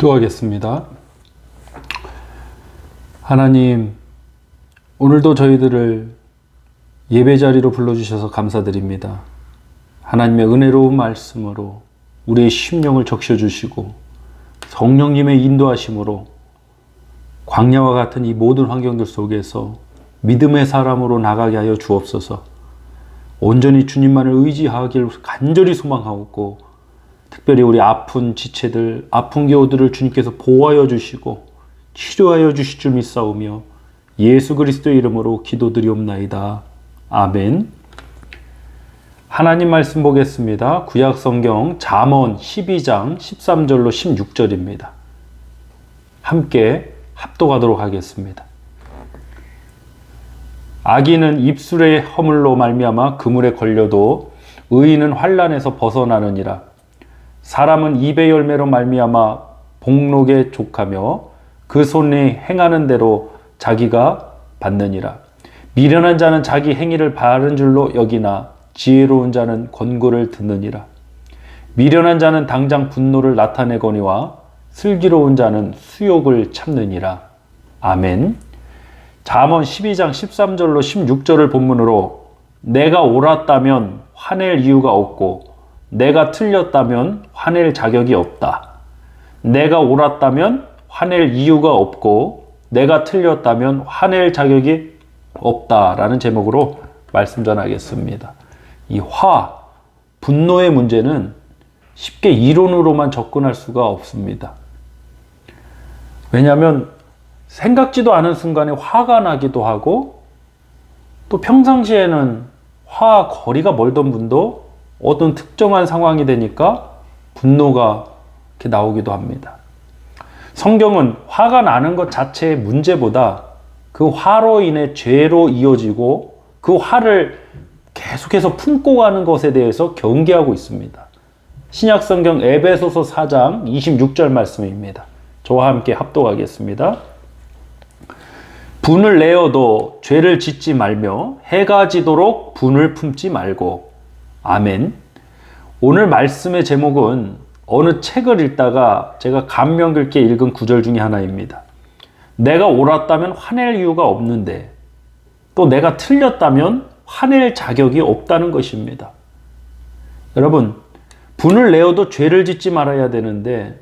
기도하겠습니다. 하나님, 오늘도 저희들을 예배 자리로 불러주셔서 감사드립니다. 하나님의 은혜로운 말씀으로 우리의 심령을 적셔주시고 성령님의 인도하심으로 광야와 같은 이 모든 환경들 속에서 믿음의 사람으로 나가게 하여 주옵소서. 온전히 주님만을 의지하길 간절히 소망하고, 특별히 우리 아픈 지체들, 아픈 교우들을 주님께서 보호하여 주시고 치료하여 주실 줄 믿사오며 예수 그리스도의 이름으로 기도드리옵나이다. 아멘. 하나님 말씀 보겠습니다. 구약 성경 잠언 12장 13절로 16절입니다. 함께 합독하도록 하겠습니다. 악인은 입술의 허물로 말미암아 그물에 걸려도 의인은 환난에서 벗어나느니라. 사람은 입의 열매로 말미암아 복록에 족하며 그 손이 행하는 대로 자기가 받느니라. 미련한 자는 자기 행위를 바른 줄로 여기나 지혜로운 자는 권고를 듣느니라. 미련한 자는 당장 분노를 나타내거니와 슬기로운 자는 수욕을 참느니라. 아멘. 잠언 12장 13절로 16절을 본문으로 내가 옳았다면 화낼 이유가 없고 내가 틀렸다면 화낼 자격이 없다. 내가 옳았다면 화낼 이유가 없고 내가 틀렸다면 화낼 자격이 없다라는 제목으로 말씀 전하겠습니다. 이 분노의 문제는 쉽게 이론으로만 접근할 수가 없습니다. 왜냐하면 생각지도 않은 순간에 화가 나기도 하고, 또 평상시에는 화와 거리가 멀던 분도 어떤 특정한 상황이 되니까 분노가 이렇게 나오기도 합니다. 성경은 화가 나는 것 자체의 문제보다 그 화로 인해 죄로 이어지고 그 화를 계속해서 품고 가는 것에 대해서 경계하고 있습니다. 신약성경 에베소서 4장 26절 말씀입니다. 저와 함께 합독하겠습니다. 분을 내어도 죄를 짓지 말며 해가 지도록 분을 품지 말고. 아멘. 오늘 말씀의 제목은 어느 책을 읽다가 제가 감명 깊게 읽은 구절 중에 하나입니다. 내가 옳았다면 화낼 이유가 없는데 또 내가 틀렸다면 화낼 자격이 없다는 것입니다. 여러분, 분을 내어도 죄를 짓지 말아야 되는데,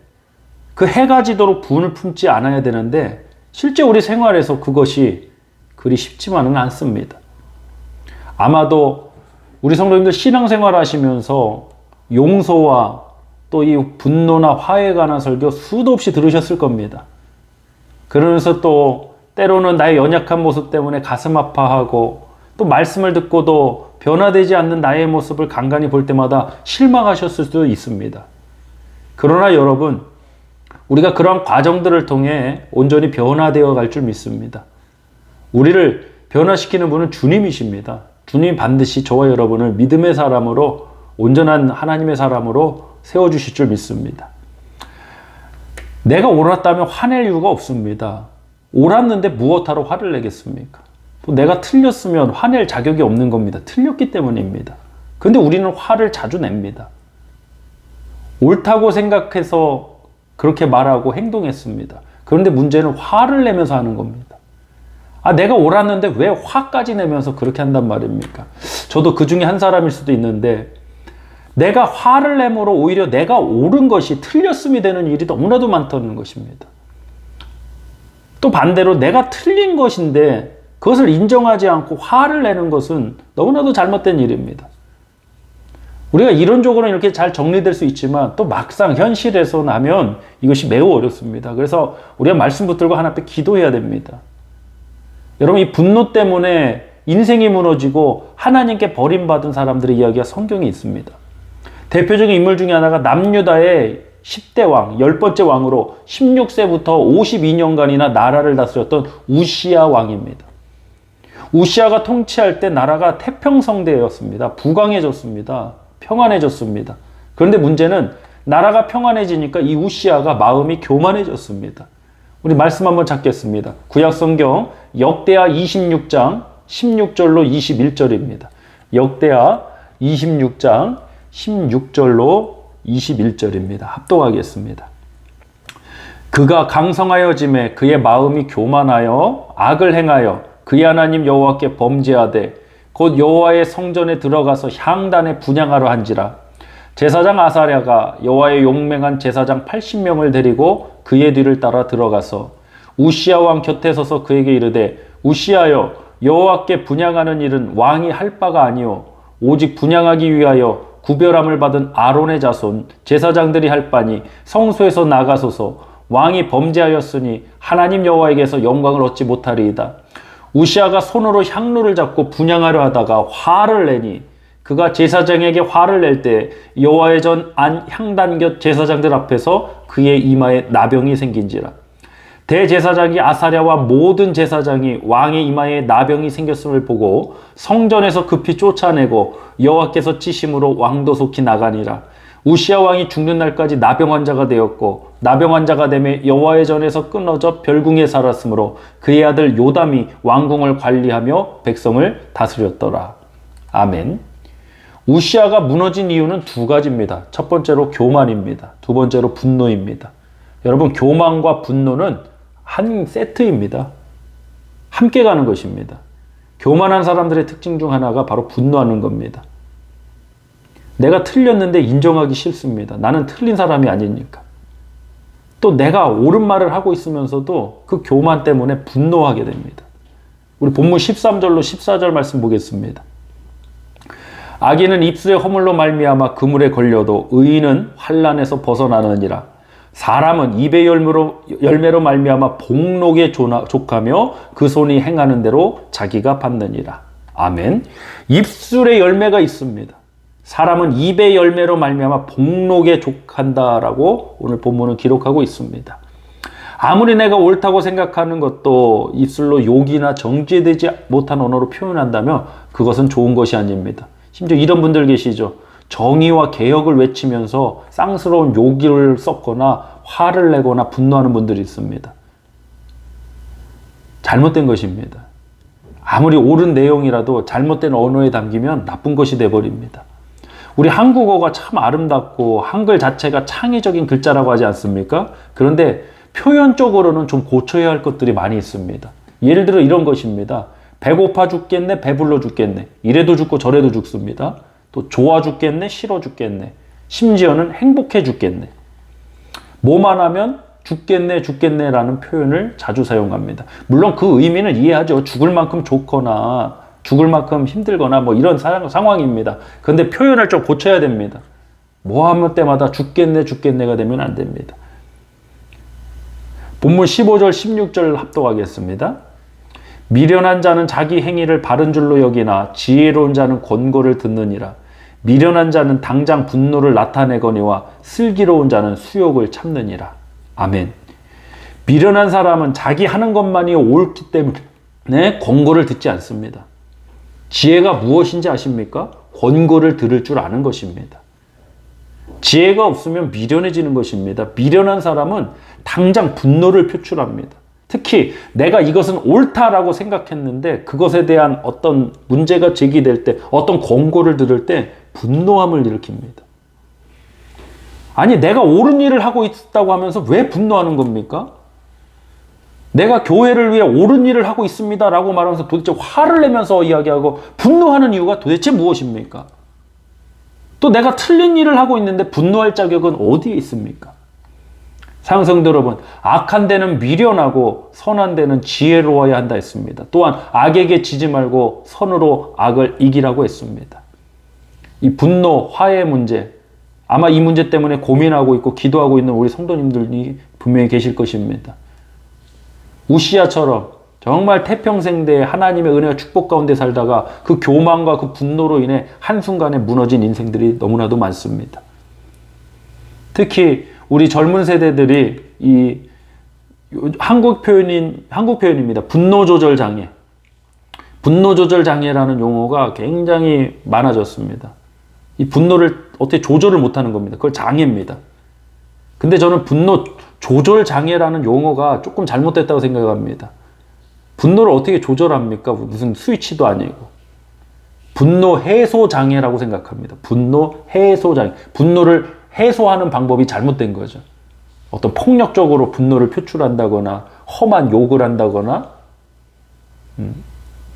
그 해가 지도록 분을 품지 않아야 되는데, 실제 우리 생활에서 그것이 그리 쉽지만은 않습니다. 아마도 우리 성도님들 신앙생활 하시면서 용서와 또 이 분노나 화에 관한 설교 수도 없이 들으셨을 겁니다. 그러면서 또 때로는 나의 연약한 모습 때문에 가슴 아파하고, 또 말씀을 듣고도 변화되지 않는 나의 모습을 간간히 볼 때마다 실망하셨을 수도 있습니다. 그러나 여러분, 우리가 그러한 과정들을 통해 온전히 변화되어 갈 줄 믿습니다. 우리를 변화시키는 분은 주님이십니다. 주님이 반드시 저와 여러분을 믿음의 사람으로, 온전한 하나님의 사람으로 세워주실 줄 믿습니다. 내가 옳았다면 화낼 이유가 없습니다. 옳았는데 무엇하러 화를 내겠습니까? 또 내가 틀렸으면 화낼 자격이 없는 겁니다. 틀렸기 때문입니다. 근데 우리는 화를 자주 냅니다. 옳다고 생각해서 그렇게 말하고 행동했습니다. 그런데 문제는 화를 내면서 하는 겁니다. 내가 옳았는데 왜 화까지 내면서 그렇게 한단 말입니까? 저도 그 중에 한 사람일 수도 있는데, 내가 화를 내므로 오히려 내가 옳은 것이 틀렸음이 되는 일이 너무나도 많다는 것입니다. 또 반대로 내가 틀린 것인데 그것을 인정하지 않고 화를 내는 것은 너무나도 잘못된 일입니다. 우리가 이론적으로는 이렇게 잘 정리될 수 있지만 또 막상 현실에서 나면 이것이 매우 어렵습니다. 그래서 우리가 말씀 붙들고 하나 앞에 기도해야 됩니다. 여러분, 이 분노 때문에 인생이 무너지고 하나님께 버림받은 사람들의 이야기가 성경에 있습니다. 대표적인 인물 중에 하나가 남유다의 10대 왕, 10번째 왕으로 16세부터 52년간이나 나라를 다스렸던 우시야 왕입니다. 우시야가 통치할 때 나라가 태평성대였습니다. 부강해졌습니다. 평안해졌습니다. 그런데 문제는 나라가 평안해지니까 이 우시야가 마음이 교만해졌습니다. 우리 말씀 한번 찾겠습니다. 구약성경 역대하 26장 16절로 21절입니다. 역대하 26장 16절로 21절입니다. 합독하겠습니다. 그가 강성하여짐에 그의 마음이 교만하여 악을 행하여 그의 하나님 여호와께 범죄하되 곧 여호와의 성전에 들어가서 향단에 분향하려 한지라. 제사장 아사랴가 여호와의 용맹한 제사장 80명을 데리고 그의 뒤를 따라 들어가서 우시야 왕 곁에 서서 그에게 이르되 우시야여, 여호와께 분향하는 일은 왕이 할 바가 아니오 오직 분향하기 위하여 구별함을 받은 아론의 자손 제사장들이 할 바니 성소에서 나가소서. 왕이 범죄하였으니 하나님 여호와에게서 영광을 얻지 못하리이다. 우시야가 손으로 향로를 잡고 분향하려 하다가 화를 내니 그가 제사장에게 화를 낼 때 여호와의 전 안 향단 곁 제사장들 앞에서 그의 이마에 나병이 생긴지라. 대제사장이 아사랴와 모든 제사장이 왕의 이마에 나병이 생겼음을 보고 성전에서 급히 쫓아내고 여호와께서 치심으로 왕도 속히 나가니라. 우시야 왕이 죽는 날까지 나병 환자가 되었고 나병 환자가 되매 여호와의 전에서 끊어져 별궁에 살았으므로 그의 아들 요담이 왕궁을 관리하며 백성을 다스렸더라. 아멘. 우시야가 무너진 이유는 두 가지입니다. 첫 번째로 교만입니다. 두 번째로 분노입니다. 여러분, 교만과 분노는 한 세트입니다. 함께 가는 것입니다. 교만한 사람들의 특징 중 하나가 바로 분노하는 겁니다. 내가 틀렸는데 인정하기 싫습니다. 나는 틀린 사람이 아니니까. 또 내가 옳은 말을 하고 있으면서도 그 교만 때문에 분노하게 됩니다. 우리 본문 13절로 14절 말씀 보겠습니다. 악인은 입술의 허물로 말미암아 그물에 걸려도 의인은 환난에서 벗어나느니라. 사람은 입의 열매로 말미암아 복록에 족하며 그 손이 행하는 대로 자기가 받느니라. 아멘. 입술의 열매가 있습니다. 사람은 입의 열매로 말미암아 복록에 족한다라고 오늘 본문은 기록하고 있습니다. 아무리 내가 옳다고 생각하는 것도 입술로 욕이나 정죄되지 못한 언어로 표현한다면 그것은 좋은 것이 아닙니다. 심지어 이런 분들 계시죠. 정의와 개혁을 외치면서 쌍스러운 욕을 섞거나 화를 내거나 분노하는 분들이 있습니다. 잘못된 것입니다. 아무리 옳은 내용이라도 잘못된 언어에 담기면 나쁜 것이 돼버립니다. 우리 한국어가 참 아름답고 한글 자체가 창의적인 글자라고 하지 않습니까? 그런데 표현적으로는 좀 고쳐야 할 것들이 많이 있습니다. 예를 들어 이런 것입니다. 배고파 죽겠네, 배불러 죽겠네. 이래도 죽고 저래도 죽습니다. 또 좋아 죽겠네, 싫어 죽겠네. 심지어는 행복해 죽겠네. 뭐만 하면 죽겠네, 죽겠네라는 표현을 자주 사용합니다. 물론 그 의미는 이해하죠. 죽을 만큼 좋거나 죽을 만큼 힘들거나 뭐 이런 상황입니다. 그런데 표현을 좀 고쳐야 됩니다. 뭐 하면 때마다 죽겠네, 죽겠네가 되면 안 됩니다. 본문 15절, 16절 합독하겠습니다. 미련한 자는 자기 행위를 바른 줄로 여기나 지혜로운 자는 권고를 듣느니라. 미련한 자는 당장 분노를 나타내거니와 슬기로운 자는 수욕을 참느니라. 아멘. 미련한 사람은 자기 하는 것만이 옳기 때문에 권고를 듣지 않습니다. 지혜가 무엇인지 아십니까? 권고를 들을 줄 아는 것입니다. 지혜가 없으면 미련해지는 것입니다. 미련한 사람은 당장 분노를 표출합니다. 특히 내가 이것은 옳다라고 생각했는데 그것에 대한 어떤 문제가 제기될 때, 어떤 권고를 들을 때 분노함을 일으킵니다. 아니, 내가 옳은 일을 하고 있다고 하면서 왜 분노하는 겁니까? 내가 교회를 위해 옳은 일을 하고 있습니다 라고 말하면서 도대체 화를 내면서 이야기하고 분노하는 이유가 도대체 무엇입니까? 또 내가 틀린 일을 하고 있는데 분노할 자격은 어디에 있습니까? 사랑성도 여러분, 악한 데는 미련하고 선한 데는 지혜로워야 한다 했습니다. 또한 악에게 지지 말고 선으로 악을 이기라고 했습니다. 이 분노, 화해 문제, 아마 이 문제 때문에 고민하고 있고 기도하고 있는 우리 성도님들이 분명히 계실 것입니다. 우시야처럼 정말 태평생대에 하나님의 은혜와 축복 가운데 살다가 그 교만과 그 분노로 인해 한순간에 무너진 인생들이 너무나도 많습니다. 특히 우리 젊은 세대들이 이 한국 표현입니다. 분노 조절 장애. 분노 조절 장애라는 용어가 굉장히 많아졌습니다. 이 분노를 어떻게 조절을 못하는 겁니다. 그걸 장애입니다. 근데 저는 분노 조절 장애라는 용어가 조금 잘못됐다고 생각합니다. 분노를 어떻게 조절합니까? 무슨 스위치도 아니고. 분노 해소 장애라고 생각합니다. 분노 해소 장애. 분노를 해소하는 방법이 잘못된 거죠. 어떤 폭력적으로 분노를 표출한다거나 험한 욕을 한다거나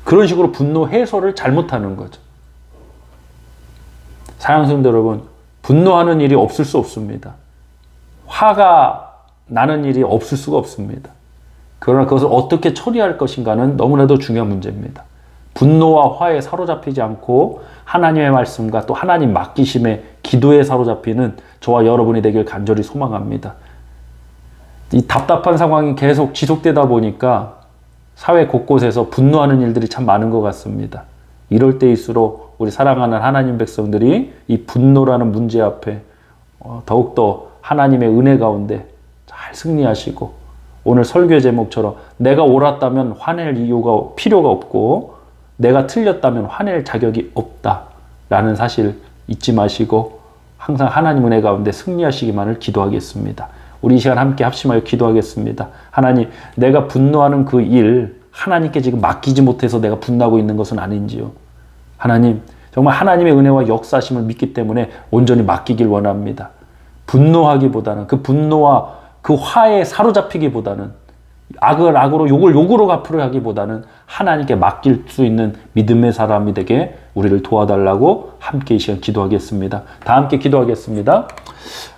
그런 식으로 분노 해소를 잘못하는 거죠. 사랑하는 성도 여러분, 분노하는 일이 없을 수 없습니다. 화가 나는 일이 없을 수가 없습니다. 그러나 그것을 어떻게 처리할 것인가는 너무나도 중요한 문제입니다. 분노와 화에 사로잡히지 않고 하나님의 말씀과 또 하나님 맡기심에 기도에 사로잡히는 저와 여러분이 되길 간절히 소망합니다. 이 답답한 상황이 계속 지속되다 보니까 사회 곳곳에서 분노하는 일들이 참 많은 것 같습니다. 이럴 때일수록 우리 사랑하는 하나님 백성들이 이 분노라는 문제 앞에 더욱더 하나님의 은혜 가운데 잘 승리하시고, 오늘 설교 제목처럼 내가 옳았다면 화낼 이유가 필요가 없고 내가 틀렸다면 화낼 자격이 없다라는 사실 잊지 마시고 항상 하나님 은혜 가운데 승리하시기만을 기도하겠습니다. 우리 이 시간 함께 합심하여 기도하겠습니다. 하나님, 내가 분노하는 그 일 하나님께 지금 맡기지 못해서 내가 분노하고 있는 것은 아닌지요. 하나님, 정말 하나님의 은혜와 역사심을 믿기 때문에 온전히 맡기길 원합니다. 분노하기보다는, 그 분노와 그 화에 사로잡히기보다는, 악을 악으로 욕을 욕으로 갚으려 하기보다는 하나님께 맡길 수 있는 믿음의 사람이 되게 우리를 도와달라고 함께 이 시간 기도하겠습니다. 다 함께 기도하겠습니다.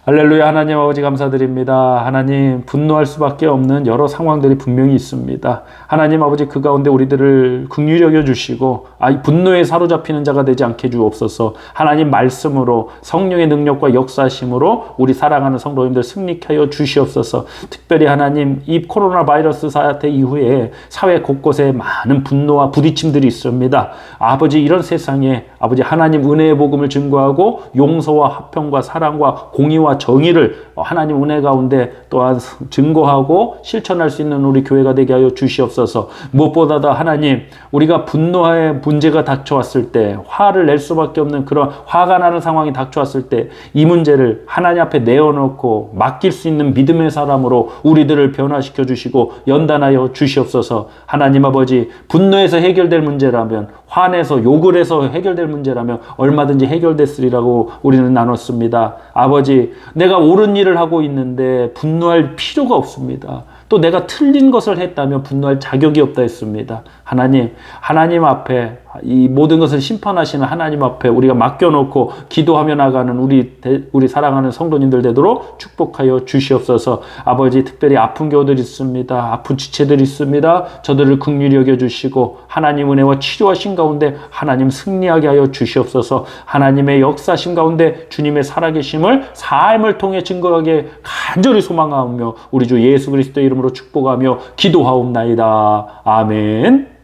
할렐루야. 하나님 아버지 감사드립니다. 하나님, 분노할 수밖에 없는 여러 상황들이 분명히 있습니다. 하나님 아버지, 그 가운데 우리들을 긍휼히 여겨주시고 이 분노에 사로잡히는 자가 되지 않게 주옵소서. 하나님 말씀으로, 성령의 능력과 역사심으로 우리 사랑하는 성도님들 승리케 하여 주시옵소서. 특별히 하나님, 이 코로나 바이러스 사태 이후에 사회 곳곳에 많은 분노와 부딪힘들이 있습니다. 아버지, 이런 세상에 아버지 하나님 은혜의 복음을 증거하고 용서와 화평과 사랑과 공의와 정의를 하나님 은혜 가운데 또한 증거하고 실천할 수 있는 우리 교회가 되게 하여 주시옵소서. 무엇보다도 하나님, 우리가 분노의 문제가 닥쳐왔을 때, 화를 낼 수밖에 없는 그런 화가 나는 상황이 닥쳐왔을 때 이 문제를 하나님 앞에 내어놓고 맡길 수 있는 믿음의 사람으로 우리들을 변화시켜 주시고 연단하여 주시옵소서. 하나님 아버지, 분노에서 해결될 문제라면, 화내서 욕을 해서 해결될 문제라면 얼마든지 해결됐으리라고 우리는 나눴습니다. 아버지, 내가 옳은 일을 하고 있는데 분노할 필요가 없습니다. 또 내가 틀린 것을 했다면 분노할 자격이 없다 했습니다. 하나님 앞에, 이 모든 것을 심판하시는 하나님 앞에 우리가 맡겨놓고 기도하며 나가는 우리 사랑하는 성도님들 되도록 축복하여 주시옵소서. 아버지, 특별히 아픈 교우들 있습니다. 아픈 지체들 있습니다. 저들을 긍휼히 여겨주시고 하나님 은혜와 치료하신 가운데 하나님 승리하게 하여 주시옵소서. 하나님의 역사신 가운데 주님의 살아계심을 삶을 통해 증거하게 간절히 소망하며 우리 주 예수 그리스도의 이름으로 축복하며 기도하옵나이다. 아멘.